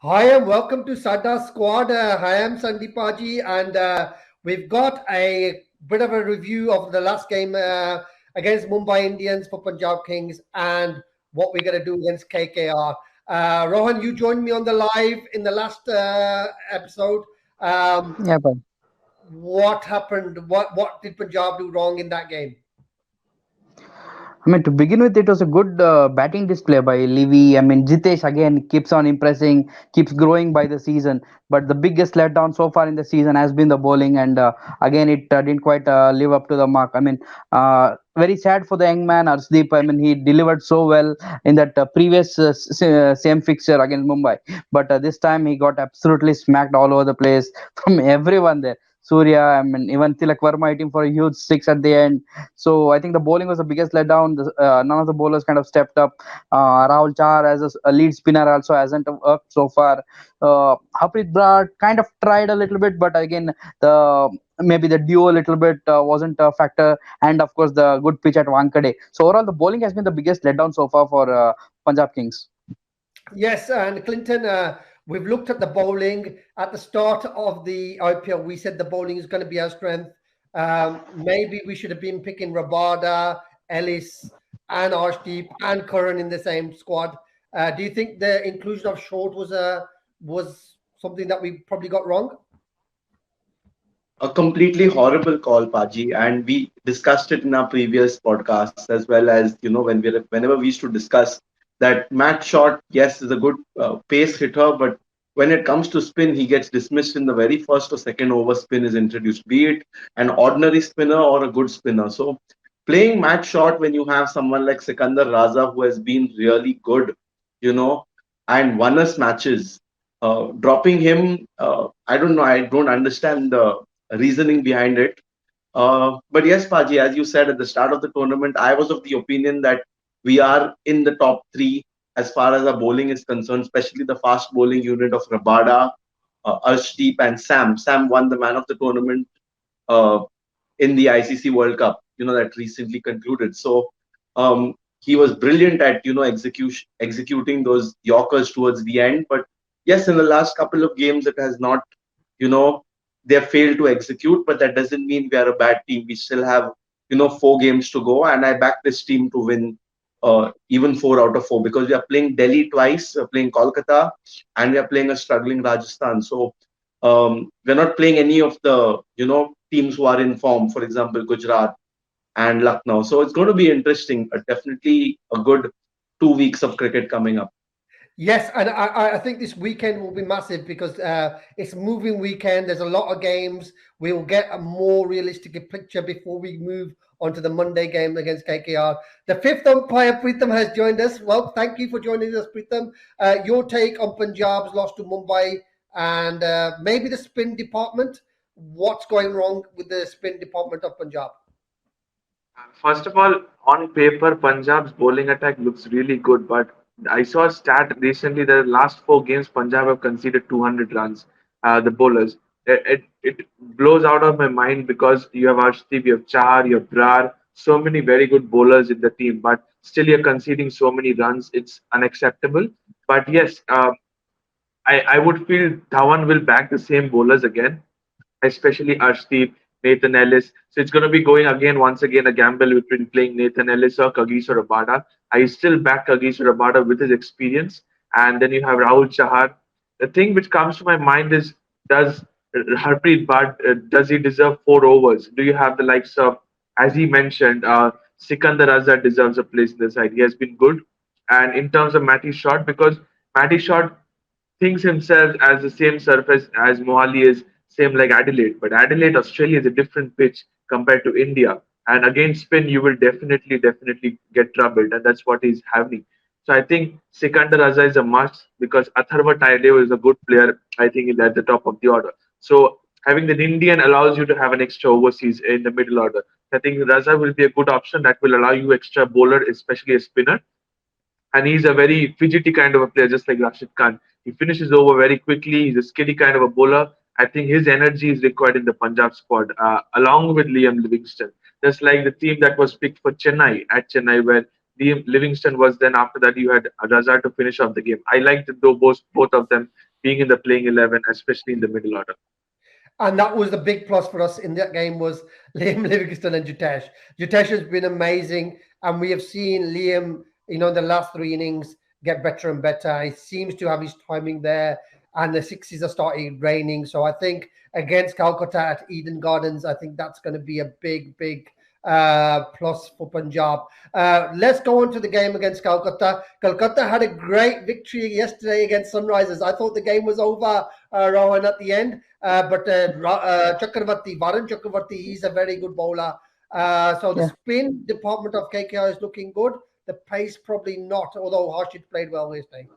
Hi and welcome to Sadda Squad. I am Sandeepaji, and we've got a bit of a review of the last game against Mumbai Indians for Punjab Kings and what we're going to do against KKR. Rohan, you joined me on the live in the last episode. Um, Yeah, but what happened? What did Punjab do wrong in that game? I mean, to begin with, it was a good batting display by Levy. I mean, Jitesh again keeps on impressing, keeps growing by the season. But the biggest letdown so far in the season has been the bowling, and again, it didn't quite live up to the mark. I mean, very sad for the young man Arshdeep. I mean, he delivered so well in that previous same fixture against Mumbai, but this time he got absolutely smacked all over the place from everyone there. Surya, I mean, even Tilak Verma hitting for a huge six at the end. So I think the bowling was the biggest letdown. None of the bowlers kind of stepped up. Rahul Chahar as a lead spinner also hasn't worked so far. Harpreet Brar kind of tried a little bit, but again the maybe the duo a little bit wasn't a factor, and of course the good pitch at Wankhede. So overall, the bowling has been the biggest letdown so far for Punjab Kings. Yes, and Clinton, we've looked at the bowling at the start of the IPL. We said the bowling is going to be our strength. Maybe we should have been picking Rabada, Ellis, and Arshdeep and Curran in the same squad. Do you think the inclusion of Short was something that we probably got wrong? A completely horrible call, Paji, and we discussed it in our previous podcasts as well as whenever we used to discuss that Matt Short, yes, is a good pace hitter, but when it comes to spin, he gets dismissed in the very first or second over spin is introduced, be it an ordinary spinner or a good spinner. So playing Matt Short when you have someone like Sikandar Raza who has been really good, you know, and won us matches. Dropping him, I don't know. I don't understand the reasoning behind it. But yes, Paji, as you said at the start of the tournament, I was of the opinion that we are in the top three as far as our bowling is concerned, especially the fast bowling unit of Rabada, Arshdeep, and Sam. Sam won the man of the tournament uh, in the ICC World Cup, that recently concluded. So he was brilliant at executing those Yorkers towards the end. But yes, in the last couple of games, it has not, you know, they have failed to execute. But that doesn't mean we are a bad team. We still have 4 games to go, and I back this team to win. Even 4 out of 4 because we are playing Delhi twice, we're playing Kolkata, and we are playing a struggling Rajasthan. So we're not playing any of the teams who are in form. For example, Gujarat and Lucknow. So it's going to be interesting. Definitely a good 2 weeks of cricket coming up. Yes, and I think this weekend will be massive because it's a moving weekend. There's a lot of games. We will get a more realistic picture before we move on to the Monday game against KKR. The fifth umpire, Pritham, has joined us. Well, thank you for joining us, Pritham. Your take on Punjab's loss to Mumbai and maybe the spin department. What's going wrong with the spin department of Punjab? First of all, on paper, Punjab's bowling attack looks really good, but I saw a stat recently that the last 4 games Punjab have conceded 200 runs. The bowlers, it blows out of my mind because you have Arshdeep, you have Char, you have Brar, so many very good bowlers in the team, but still you're conceding so many runs. It's unacceptable. But yes, I would feel Dhawan will back the same bowlers again, especially Arshdeep, Nathan Ellis. So it's going to be going again, once again, a gamble between playing Nathan Ellis or Kagiso Rabada. I still back Kagiso Rabada with his experience. And then you have Rahul Chahar. The thing which comes to my mind is, does Harpreet Bhatt, does he deserve 4 overs? Do you have the likes of, as he mentioned, Sikandar Azhar deserves a place in the side. He has been good. And in terms of Matty Shot, because Matty Shot thinks himself as the same surface as Mohali is, same like Adelaide. But Adelaide, Australia is a different pitch compared to India. And against spin, you will definitely get troubled. And that's what he's having. So I think Sikandar Raza is a must because Atharva Taidev is a good player, I think, at the top of the order. So having an Indian allows you to have an extra overseas in the middle order. I think Raza will be a good option that will allow you extra bowler, especially a spinner, and he's a very fidgety kind of a player, just like Rashid Khan. He finishes over very quickly. He's a skilly kind of a bowler. I think his energy is required in the Punjab squad, along with Liam Livingston. Just like the team that was picked for Chennai at Chennai, where Liam Livingston was. Then after that, you had Raza to finish off the game. I liked both of them being in the playing 11, especially in the middle order. And that was the big plus for us in that game was Liam Livingston and Jutesh. Jutesh has been amazing, and we have seen Liam, in the last three innings get better and better. He seems to have his timing there, and the sixes are starting raining. So I think against Calcutta at Eden Gardens, I think that's going to be a big, big plus for Punjab. Let's go on to the game against Calcutta. Calcutta had a great victory yesterday against Sunrisers. I thought the game was over, Rohan, at the end. Chakravarti, Varun Chakravarti, he's a very good bowler. So the spin department of KKR is looking good. The pace probably not, although Harshit played well yesterday.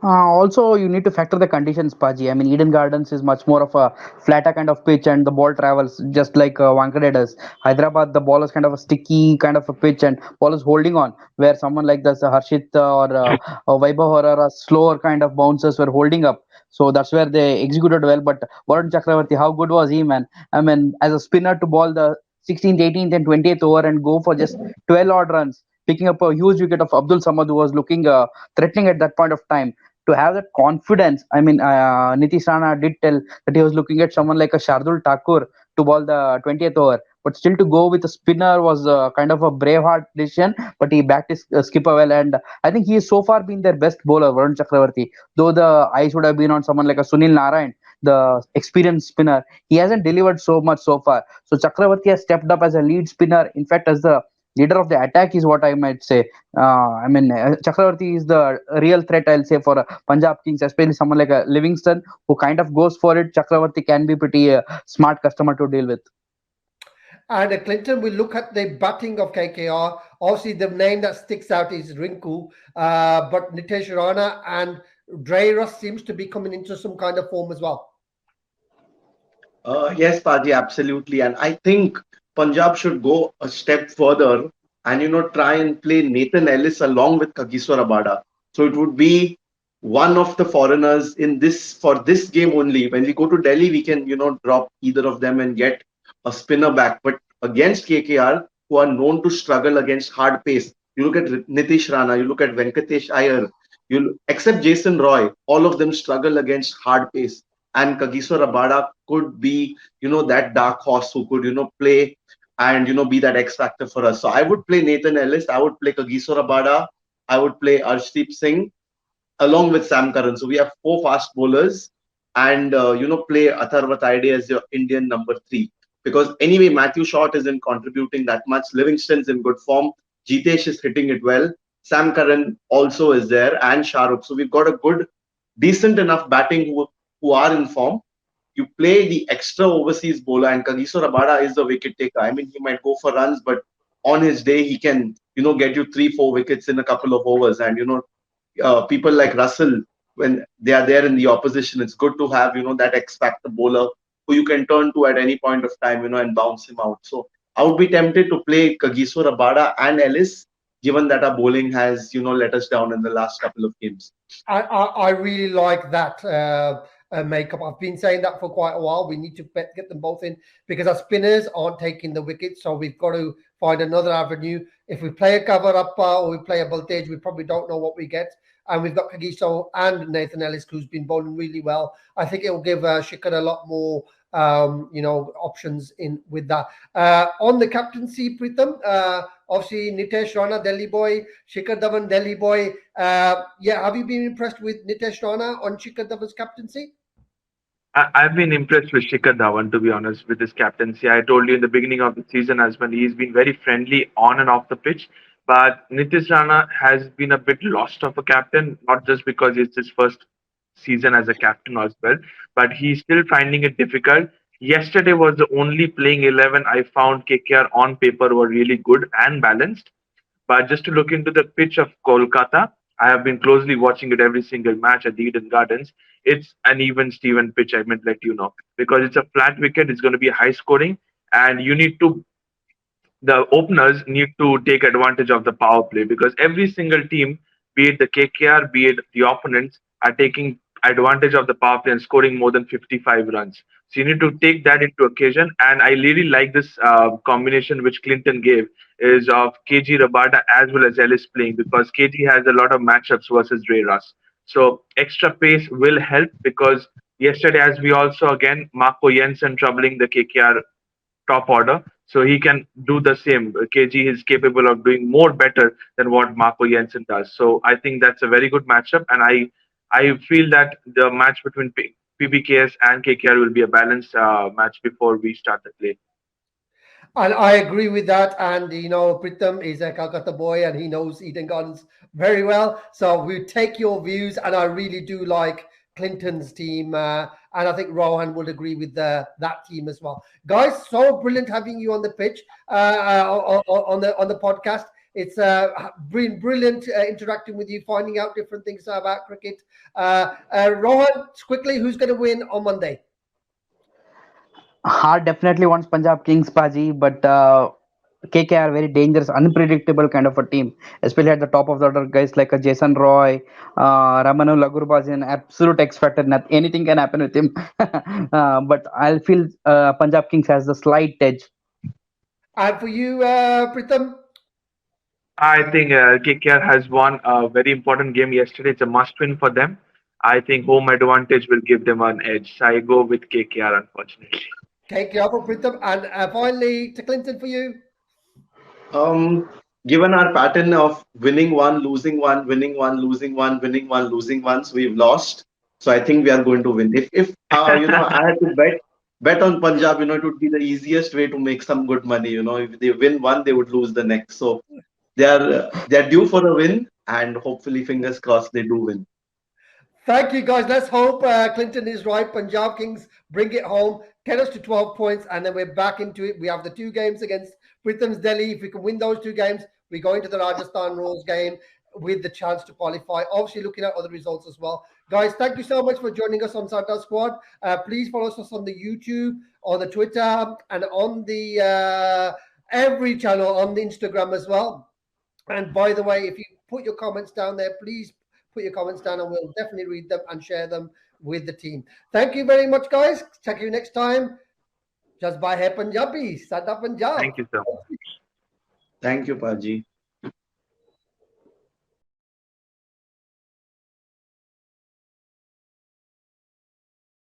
Also, you need to factor the conditions, Paji. I mean, Eden Gardens is much more of a flatter kind of pitch, and the ball travels just like Wankhede does. Hyderabad, the ball is kind of a sticky kind of a pitch, and ball is holding on. Where someone like this, Harshit Vaibhav or slower kind of bouncers were holding up. So that's where they executed well. But Varun Chakravarti, how good was he, man? I mean, as a spinner to bowl the 16th, 18th, and 20th over and go for just 12 odd runs, picking up a huge wicket of Abdul Samad, who was looking threatening at that point of time to have that confidence. I mean, Nitish Rana did tell that he was looking at someone like a Shardul Thakur to bowl the 20th over, but still to go with a spinner was kind of a brave heart decision. But he backed his skipper well, and I think he has so far been their best bowler, Varun Chakravarti. Though the eyes would have been on someone like a Sunil Narayan, the experienced spinner, he hasn't delivered so much so far. So Chakravarti has stepped up as a lead spinner, in fact, as the leader of the attack is what I might say. Chakravarti is the real threat, I'll say, for Punjab Kings, especially someone like Livingston who kind of goes for it. Chakravarti can be pretty smart customer to deal with. And Clinton, we look at the batting of KKR. Obviously, the name that sticks out is Rinku, but Nitesh Rana and Dreyrus seems to be coming into some kind of form as well. Yes, Paji, absolutely. And I think Punjab should go a step further and try and play Nathan Ellis along with Kagiswar Abada. So it would be one of the foreigners in this for this game only. When we go to Delhi, we can drop either of them and get a spinner back. But against KKR, who are known to struggle against hard pace, you look at Nitish Rana, you look at Venkatesh Iyer, except Jason Roy, all of them struggle against hard pace. And Kagiswar Abada could be, that dark horse who could, play and, be that X factor for us. So I would play Nathan Ellis. I would play Kagiswar Abada. I would play Arshdeep Singh along with Sam Curran. So we have four fast bowlers and, play Atharva Taide as your Indian number 3. Because anyway, Matthew Short isn't contributing that much. Livingston's in good form. Jitesh is hitting it well. Sam Curran also is there and Shahrukh. So we've got a good, decent enough batting who are in form. You play the extra overseas bowler, and Kagiswar Abada is the wicket taker. I mean, he might go for runs, but on his day, he can, get you 3-4 wickets in a couple of overs. And, people like Russell, when they are there in the opposition, it's good to have, that X factor bowler who you can turn to at any point of time, and bounce him out. So I would be tempted to play Kagiswar Abada and Ellis, given that our bowling has, let us down in the last couple of games. I really like that makeup. I've been saying that for quite a while. We need to get them both in because our spinners aren't taking the wickets, so we've got to find another avenue. If we play a cover up or we play a voltage, we probably don't know what we get. And we've got Kagiso and Nathan Ellis, who's been bowling really well. I think it will give Shikhar a lot more, options in with that. On the captaincy, Pritham, obviously Nitesh Rana, Delhi boy, Shikhar Dhawan, Delhi boy. Have you been impressed with Nitesh Rana on Shikhar Dhawan's captaincy? I've been impressed with Shikhar Dhawan, to be honest, with his captaincy. I told you in the beginning of the season as well, he's been very friendly on and off the pitch. But Nitish Rana has been a bit lost of a captain, not just because it's his first season as a captain as well, but he's still finding it difficult. Yesterday was the only playing 11 I found KKR on paper were really good and balanced. But just to look into the pitch of Kolkata, I have been closely watching it every single match at the Eden Gardens. It's an even Steven pitch, I meant let you know. Because it's a flat wicket, it's going to be high scoring, and the openers need to take advantage of the power play because every single team, be it the KKR, be it the opponents, are taking advantage of the power play and scoring more than 55 runs. So you need to take that into occasion. And I really like this combination which Clinton gave is of KG Rabada as well as Ellis playing because KG has a lot of matchups versus Ray Russ. So extra pace will help because yesterday, as we also again, Marco Jensen troubling the KKR top order. So he can do the same. KG is capable of doing more better than what Marco Jensen does. So I think that's a very good matchup, and I feel that the match between PBKS and KKR will be a balanced match before we start the play. And I agree with that. And Pritham is a Calcutta boy, and he knows Eden Gardens very well. So we take your views, and I really do like Clinton's team, and I think Rohan would agree with that team as well. Guys, so brilliant having you on the pitch, on the podcast. It's been brilliant interacting with you, finding out different things about cricket. Rohan, quickly, who's going to win on Monday? Heart definitely wants Punjab Kings, Paji, but KKR very dangerous, unpredictable kind of a team, especially at the top of the order. Guys like Jason Roy, Ramanu Lagurbaz, an absolute X factor. Anything can happen with him. But I'll feel Punjab Kings has the slight edge. And for you, Pritham? I think KKR has won a very important game yesterday. It's a must win for them. I think home advantage will give them an edge. I go with KKR, unfortunately. KKR for Pritham. And finally, to Clinton for you. Given our pattern of winning one, losing one, winning one, losing one, winning one, losing one, so we've lost. So I think we are going to win. If I had to bet on Punjab, it would be the easiest way to make some good money. If they win one, they would lose the next. So they're due for a win, and hopefully, fingers crossed, they do win. Thank you, guys. Let's hope Clinton is right. Punjab Kings bring it home, get us to 12 points, and then we're back into it. We have the 2 games against Pritham's Delhi. If we can win those 2 games, we go into the Rajasthan Royals game with the chance to qualify. Obviously, looking at other results as well. Guys, thank you so much for joining us on Sadda Squad. Please follow us on the YouTube, on the Twitter, and on the every channel on the Instagram as well. And by the way, if you put your comments down there, please put your comments down and we'll definitely read them and share them with the team. Thank you very much, guys. Check you next time. Just by Hai Punjabi, Sadda Punjab. Thank you so much. Thank you, Paji.